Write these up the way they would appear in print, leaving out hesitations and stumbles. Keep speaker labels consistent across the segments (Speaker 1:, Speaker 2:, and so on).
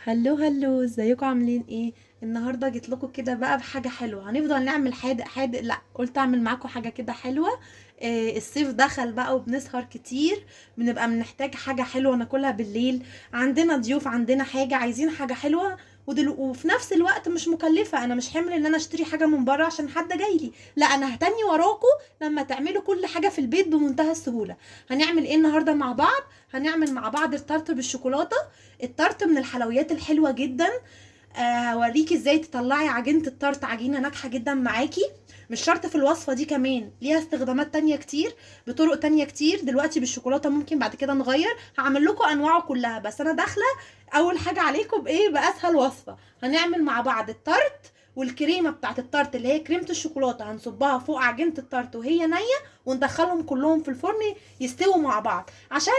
Speaker 1: هلو هلو، ازيكم عاملين ايه؟ النهارده جيت لكم كده بقى بحاجه حلوه. هنفضل نعمل حادق حادق، لا قلت اعمل معاكم حاجه كده حلوه. الصيف دخل بقى وبنسهر كتير، بنبقى بنحتاج حاجه حلوه ناكلها بالليل. عندنا ضيوف، عندنا حاجه عايزين حاجه حلوه. وفي نفس الوقت مش مكلفه، انا مش حمل ان انا اشتري حاجه من بره عشان حد جاي لي، لا انا هتني وراكم لما تعملوا كل حاجه في البيت بمنتهى السهوله. هنعمل ايه النهارده مع بعض؟ هنعمل مع بعض التارت بالشوكولاته. التارت من الحلويات الحلوه جدا. هوريكي ازاي تطلعي عجينه التارت عجينه ناجحه جدا معاكي. مش شرط في الوصفه دي، كمان ليها استخدامات تانية كتير بطرق تانية كتير. دلوقتي بالشوكولاته، ممكن بعد كده نغير. هعمل لكم انواعه كلها، بس انا داخله اول حاجه عليكم بايه؟ باسهل وصفه. هنعمل مع بعض التارت والكريمه بتاعت التارت اللي هي كريمه الشوكولاته، هنصبها فوق عجينه التارت وهي نيه، وندخلهم كلهم في الفرن يستووا مع بعض، عشان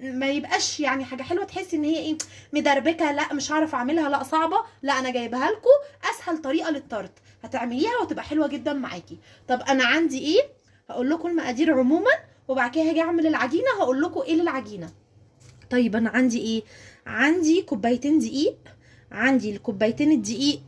Speaker 1: ما يبقاش يعني حاجه حلوه تحسي ان هي ايه، مدربكه. لا مش هعرف اعملها، لا صعبه، لا انا جايبها لكم اسهل طريقه للتارت، هتعمليها وتبقى حلوه جدا معاكي. طب انا عندي ايه؟ هقول لكم المقادير عموما، وبعد كده هاجي اعمل العجينه هقول لكم ايه للعجينه. طيب انا عندي ايه؟ عندي كوبايتين دقيق. عندي الكوبايتين الدقيق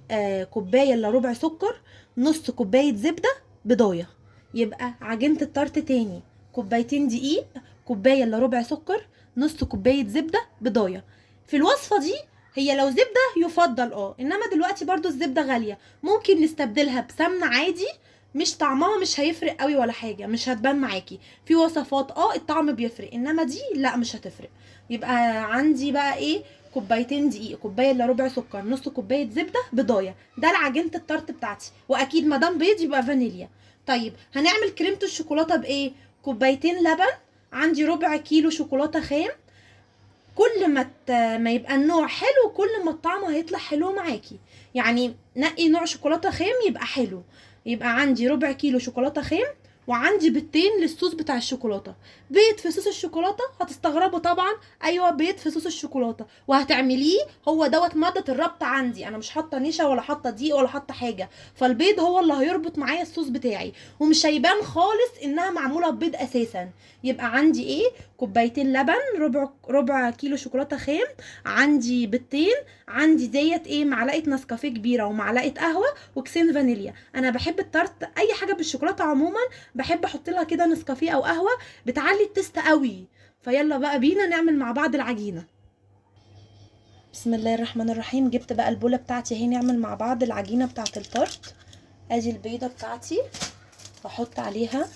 Speaker 1: كوبايه الا ربع سكر، نص كوبايه زبده، بضايه. يبقى عجينه التارت تاني: كوبايتين دقيق، كوبايه الا ربع سكر، نص كوبايه زبده، بضايه. في الوصفه دي هي لو زبده يفضل، انما دلوقتي برضو الزبده غاليه، ممكن نستبدلها بسمنه عادي. مش طعمها مش هيفرق قوي ولا حاجه، مش هتبان معاكي. في وصفات الطعم بيفرق، انما دي لا مش هتفرق. يبقى عندي بقى ايه؟ كوبايتين دقيق، كوبايه الا ربع سكر، نص كوبايه زبده، بضايه. ده العجينه التارت بتاعتي، واكيد ما دام بيض يبقى فانيليا. طيب هنعمل كريمه الشوكولاته بايه؟ كوبايتين لبن. عندي ربع كيلو شوكولاته خام. كل ما يبقى النوع حلو، كل ما الطعم هيطلع حلو معاكي. يعني نقي نوع شوكولاته خام يبقى حلو. يبقى عندي ربع كيلو شوكولاته خام، وعندي بيضتين للصوص بتاع الشوكولاته. بيض في صوص الشوكولاته هتستغربوا طبعا، ايوه بيض في صوص الشوكولاته، وهتعمليه هو دوت ماده الربط عندي. انا مش حاطه نشا ولا حاطه دقيق ولا حاطه حاجه، فالبيض هو اللي هيربط معايا الصوص بتاعي، ومش هيبان خالص انها معموله ببيض اساسا. يبقى عندي ايه؟ كوبايتين لبن، ربع كيلو شوكولاته خام، عندي بيضتين، عندي ديت ايه، معلقه نسكافيه كبيره ومعلقه قهوه وكيسين فانيليا. انا بحب التارت اي حاجه بالشوكولاته عموما بحب احط لها كده نسكافيه او قهوه، بتعلي التست قوي. فيلا بقى بينا نعمل مع بعض العجينه. بسم الله الرحمن الرحيم. جبت بقى البوله بتاعتي اهي، نعمل مع بعض العجينه بتاعت التارت. ادي البيضه بتاعتي، هحط عليها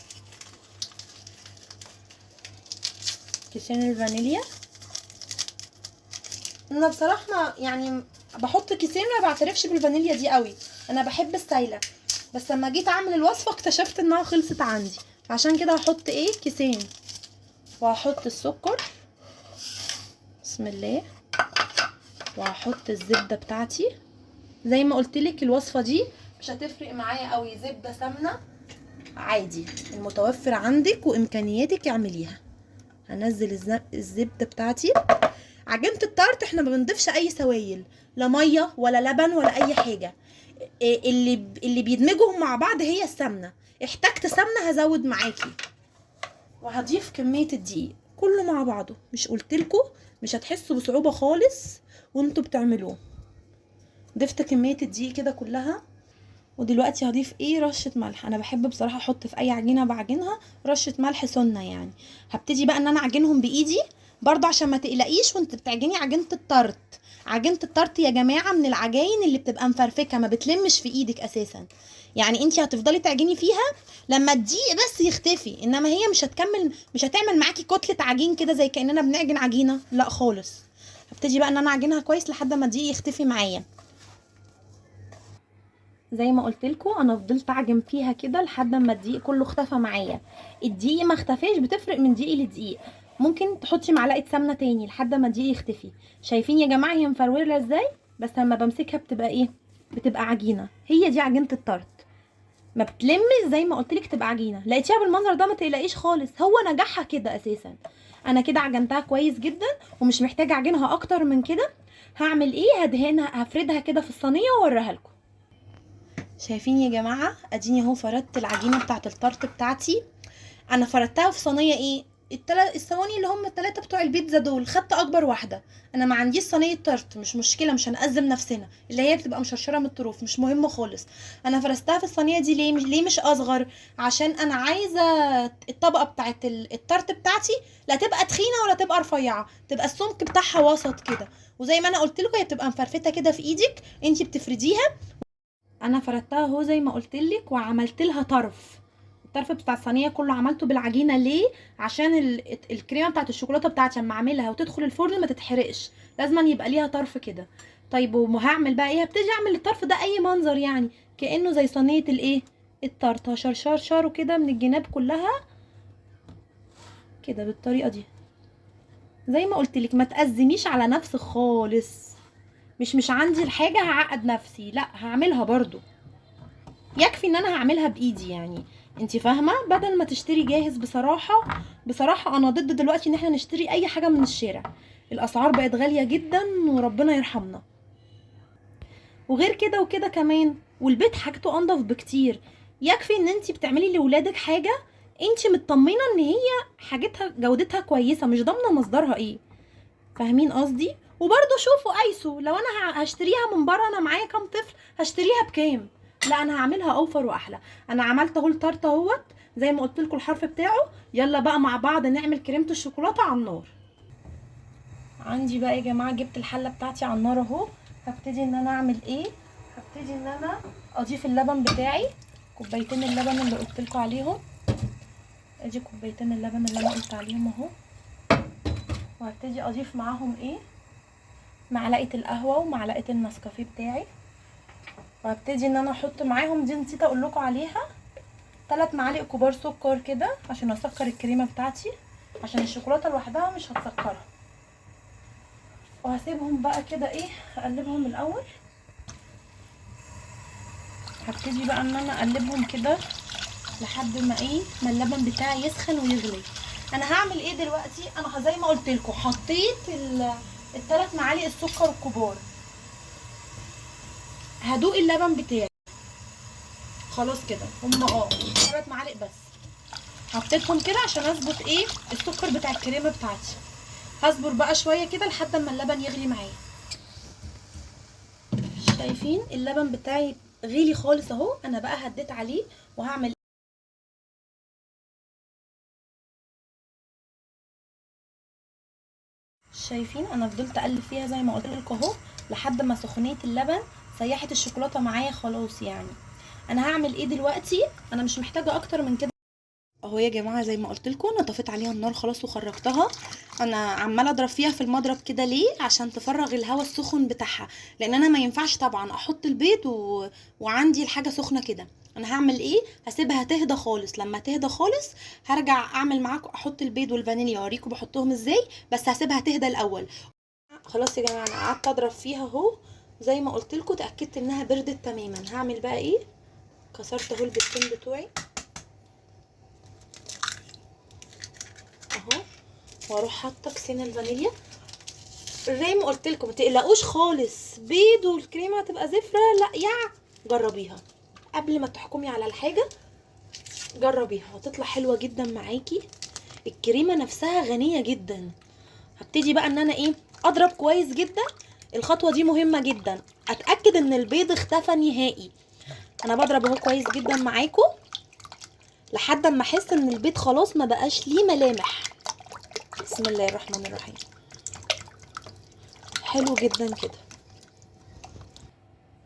Speaker 1: كيسين الفانيليا. انا بصراحه يعني بحط كيسين، ما بعترفش بالفانيليا دي قوي، انا بحب السايله. بس لما جيت اعمل الوصفه اكتشفت انها خلصت عندي، عشان كده هحط ايه، كيسين. وهحط السكر، بسم الله. وهحط الزبده بتاعتي. زي ما قلت لك الوصفه دي مش هتفرق معايا قوي، زبده سمنه عادي، المتوفر عندك وامكانياتك اعمليها. هنزل الزبده بتاعتي. عجينه التارت احنا ما بنضيفش اي سوائل، لا ميه ولا لبن ولا اي حاجه. اللي بيدمجهم مع بعض هي السمنه. احتجت سمنه هزود معاكي. وهضيف كميه الدقيق كله مع بعضه، مش قلتلكوا مش هتحسوا بصعوبه خالص وانتوا بتعملوه. ضفت كميه الدقيق كده كلها. ودلوقتي هضيف ايه، رشه ملح. انا بحب بصراحه احط في اي عجينه بعجنها رشه ملح سنه يعني. هبتدي بقى ان انا اعجنهم بايدي برضه، عشان ما تقلقيش وانت بتعجني عجينه التارت. عجينه التارت يا جماعه من العجاين اللي بتبقى مفرفكه، ما بتلمش في ايدك اساسا. يعني انت هتفضلي تعجني فيها لما الدقيق بس يختفي، انما هي مش هتكمل، مش هتعمل معاكي كتله عجين كده زي كاننا بنعجن عجينه، لا خالص. هبتدي بقى ان انا اعجنها كويس لحد ما الدقيق يختفي معايا. زي ما قلت لكم انا فضلت اعجن فيها كده لحد ما الدقيق كله اختفى معايا. الدقيق ما اختفاش، بتفرق من دقيق لدقيق. ممكن تحطي معلقه سمنه تاني لحد ما الدقيق يختفي. شايفين يا جماعه هي مفروله ازاي؟ بس لما بمسكها بتبقى ايه، بتبقى عجينه. هي دي عجينه التارت، ما بتلمش زي ما قلت لك، تبقى عجينه. لقيتيها بالمنظر ده ما تقلقيش خالص، هو نجاحها كده اساسا. انا كده عجنتها كويس جدا ومش محتاجه اعجنها اكتر من كده. هعمل ايه، هدهنها، هفردها كده في الصينيه واوريها لكم. شايفين يا جماعه، اديني اهو فردت العجينه بتاعه التارت بتاعتي. انا فردتها في صينيه ايه، الصواني اللي هم التلاتة بتوع البيتزا دول، خدت اكبر واحده. انا ما عنديش صينيه طرت، مش مشكله، مش هنأزم نفسنا، اللي هي بتبقى مشرشره من الطروف مش مهم خالص. انا فرستها في الصينيه دي ليه؟ مش اصغر؟ عشان انا عايزه الطبقه بتاعت الطرت بتاعتي لا تبقى تخينه ولا تبقى رفيعه، تبقى السمك بتاعها وسط كده. وزي ما انا قلت لكم هي بتبقى مفرفته كده في ايدك، انتي بتفرديها. انا فردتها اهو زي ما قلت لك، وعملت لها طرف. الطرف بتاع الصينيه كله عملته بالعجينه ليه؟ عشان الكريمه بتاعت الشوكولاته بتاعتي لما اعملها وتدخل الفرن ما تتحرقش، لازم يبقى ليها طرف كده. طيب وهعمل بقى ايه؟ هبتدي اعمل الطرف ده اي منظر يعني، كانه زي صينيه الايه، الطرط. هشرشره كده من الجناب كلها كده بالطريقه دي. زي ما قلت لك ما تأزميش على نفسك خالص. مش عندي الحاجه هعقد نفسي، لا هعملها برضو. يكفي ان انا هعملها بايدي يعني. انتي فاهمه؟ بدل ما تشتري جاهز. بصراحه انا ضد دلوقتي ان احنا نشتري اي حاجه من الشارع. الاسعار بقت غاليه جدا وربنا يرحمنا. وغير كده وكده كمان، والبيت حاجته انضف بكتير. يكفي ان انتي بتعملي لاولادك حاجه انتي مطمنه ان هي حاجتها جودتها كويسه، مش ضامنه مصدرها ايه. فاهمين قصدي؟ وبرضه شوفوا قيسوا، لو انا هشتريها من بره، انا معايا كام طفل، هشتريها بكام؟ لا انا هعملها اوفر واحلى. انا عملت اهو التارت اهوت زي ما قلت لكم الحرف بتاعه. يلا بقى مع بعض نعمل كريمه الشوكولاته على النار. عندي بقى يا جماعه جبت الحله بتاعتي على النار اهو. هبتدي ان انا اعمل ايه؟ هبتدي ان انا اضيف اللبن بتاعي، كوبايتين اللبن اللي قلت لكم عليهم. ادي كوبايتين اللبن اللي انا قلت عليهم اهو. وهبتدي اضيف معاهم ايه؟ معلقه القهوه ومعلقه النسكافيه بتاعي. وهبتدي ان انا احط معاهم، دي نسيت اقول لكم عليها، 3 معالق كبار سكر كده عشان اسكر الكريمه بتاعتي، عشان الشوكولاته لوحدها مش هتسكرها. وهسيبهم بقى كده ايه، اقلبهم الاول. هبتدي بقى ان انا اقلبهم كده لحد ما ايه، ما اللبن بتاعي يسخن ويغلي. انا هعمل ايه دلوقتي؟ انا زي ما قلت لكم حطيت ال3 معالق السكر الكبار. هدوق اللبن بتاعي خلاص كده، هم 3 معالق بس. حطيتهم كده عشان اظبط ايه، السكر بتاع الكريمه بتاعتي. هصبر بقى شويه كده لحد ما اللبن يغلي معايا. شايفين اللبن بتاعي غلي خالص اهو. انا بقى هديت عليه وهعمل، شايفين انا فضلت اقلب فيها زي ما قلت لكم اهو لحد ما سخونيه اللبن سيحت الشوكولاته معايا خلاص يعني. انا هعمل ايه دلوقتي؟ انا مش محتاجه اكتر من كده اهو يا جماعه. زي ما قلت لكم انا طفيت عليها النار خلاص وخرجتها. انا عماله اضرب فيها في المضرب كده ليه؟ عشان تفرغ الهواء السخن بتاعها، لان انا ما ينفعش طبعا احط البيض وعندي الحاجه سخنه كده. انا هعمل ايه؟ هسيبها تهدى خالص. لما تهدى خالص هرجع اعمل معاكم، احط البيض والفانيليا اوريكم بحطهم ازاي، بس هسيبها تهدى الاول. خلاص يا جماعه انا قعدت اضرب فيها اهو زي ما قلت لكم، اتاكدت انها بردت تماما. هعمل بقى ايه؟ كسرت اهو البيضتين بتوعي اهو، واروح حاطه كيسين الفانيليا. زي ما قلت لكم ما تقلقوش خالص، بيض والكريمه هتبقى زفره، لا جربيها قبل ما تحكمي على الحاجه. جربيها هتطلع حلوه جدا معاكي. الكريمه نفسها غنيه جدا. هبتدي بقى ان انا ايه، اضرب كويس جدا. الخطوه دي مهمه جدا، اتاكد ان البيض اختفى نهائي. انا بضرب اهو كويس جدا معاكم لحد اما احس ان البيض خلاص ما بقاش ليه ملامح. بسم الله الرحمن الرحيم. حلو جدا كده.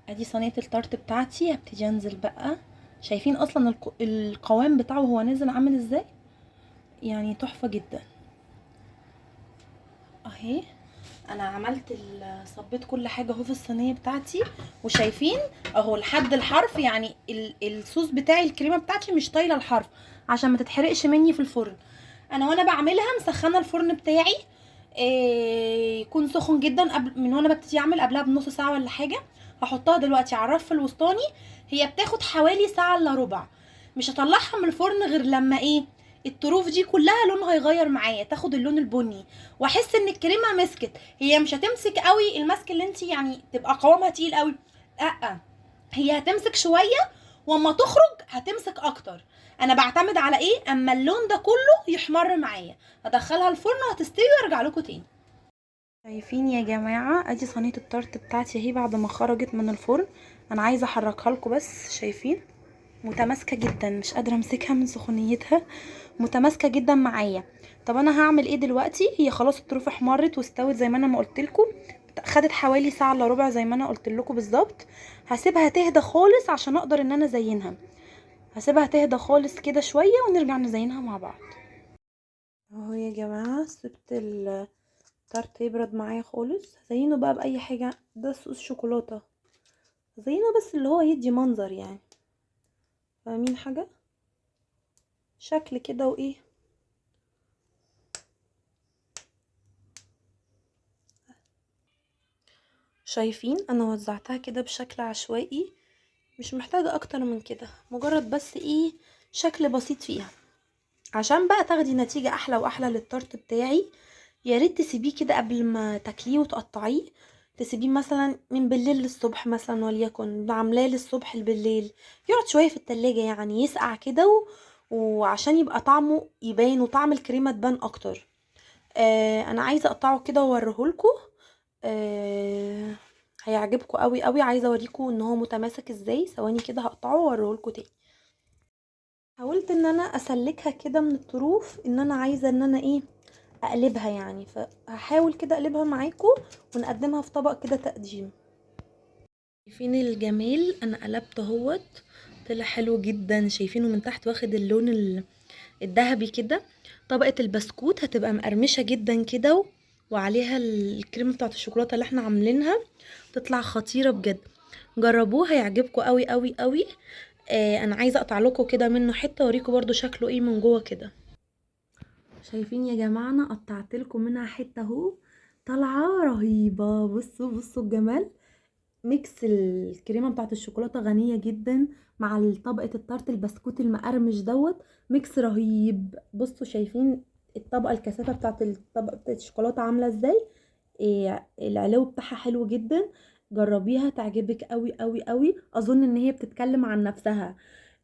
Speaker 1: ادي صينيه التارت بتاعتي. هبتدي انزل بقى. شايفين اصلا القوام بتاعه وهو نازل عامل ازاي؟ يعني تحفه جدا اهي. انا عملت صبيت كل حاجه اهو في الصينيه بتاعتي، وشايفين اهو لحد الحرف يعني الصوص بتاعي الكريمه بتاعتي مش طايله الحرف عشان ما تتحرقش مني في الفرن. انا وانا بعملها مسخنه الفرن بتاعي يكون سخن جدا قبل من وانا ببتدي اعمل قبلها بنص ساعه ولا حاجه. هحطها دلوقتي على الرف الوسطاني. هي بتاخد حوالي ساعه الا ربع. مش هطلعها من الفرن غير لما ايه، الطروف دي كلها لونها يغير معايا، تاخد اللون البني، واحس ان الكريمه مسكت. هي مش هتمسك قوي المسك اللي انت يعني تبقى قوامها تقيل قوي، لا هي هتمسك شويه، واما تخرج هتمسك اكتر. انا بعتمد على ايه؟ اما اللون ده كله يحمر معايا هدخلها الفرن وهتستوي وارجع لكم تاني. شايفين يا جماعه ادي صينيه التارت بتاعتي اهي بعد ما خرجت من الفرن. انا عايزه احركها لكم بس شايفين متماسكه جدا، مش قادره امسكها من سخونيتها، متماسكه جدا معايا. طب انا هعمل ايه دلوقتي؟ هي خلاص الطروف احمرت واستوت زي ما انا ما قلت لكم، خدت حوالي ساعه الا ربع زي ما انا قلت لكم بالظبط. هسيبها تهدى خالص عشان اقدر ان انا ازينها. هسيبها تهدى خالص كده شويه ونرجع نزينها مع بعض. اهو يا جماعه سبت التارت يبرد معايا خالص. هزينه بقى باي حاجه، ده صوص شوكولاته، هزينه بس اللي هو يدي منظر يعني، فاهمين حاجه؟ شكل كده وايه. شايفين انا وزعتها كده بشكل عشوائي، مش محتاجة اكتر من كده، مجرد بس ايه شكل بسيط فيها عشان بقى تاخدي نتيجة احلى واحلى للتارت بتاعي. يا ريت تسيبيه كده قبل ما تاكليه وتقطعيه، تسيبيه مثلا من بالليل للصبح مثلا، وليكن عاملاه للصبح بالليل، يقعد شوية في التلاجة يعني يسقع كده وعشان يبقى طعمه يبان وطعم الكريمة تبان اكتر. انا عايزة اقطعه كده واوريهولكوا. آه هيعجبكم قوي قوي. عايزه اوريكم ان هو متماسك ازاي. ثواني كده هقطعه واوريهولكوا تاني. حاولت ان انا اسلكها كده من الطروف، ان انا عايزه ان انا ايه اقلبها يعني، فهحاول كده اقلبها معاكم ونقدمها في طبق كده تقديم. شايفين الجمال؟ انا قلبته اهوت، طلع حلو جدا. شايفينه من تحت واخد اللون الذهبي كده. طبقة البسكوت هتبقى مقرمشة جدا كده وعليها الكريمة بتاعت الشوكولاتة اللي احنا عاملينها، تطلع خطيرة بجد. جربوه هيعجبكم قوي قوي قوي. انا عايزة اقطع لكم كده منه حتة اوريكم برضو شكله ايه من جوه كده. شايفين يا جماعة انا قطعت لكم منها حتة اهو، طالعة رهيبة. بصوا بصوا الجمال، ميكس الكريمه بتاعت الشوكولاته غنيه جدا مع طبقه التارت البسكوت المقرمش دوت، ميكس رهيب. بصوا شايفين الطبقه الكثافه بتاعت الطبقه بتاعت الشوكولاته عامله ازاي؟ إيه العلو بتاعها حلو جدا. جربيها تعجبك قوي قوي قوي. اظن ان هي بتتكلم عن نفسها.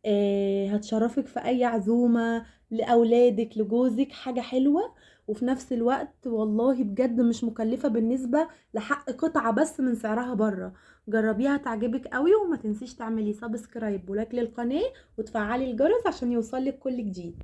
Speaker 1: إيه هتشرفك في اي عزومه، لاولادك لجوزك، حاجه حلوه وفي نفس الوقت والله بجد مش مكلفه بالنسبه لحق قطعه بس من سعرها بره. جربيها تعجبك قوي. وما تنسيش تعملي سبسكرايب ولايك للقناه وتفعلي الجرس عشان يوصلك كل جديد.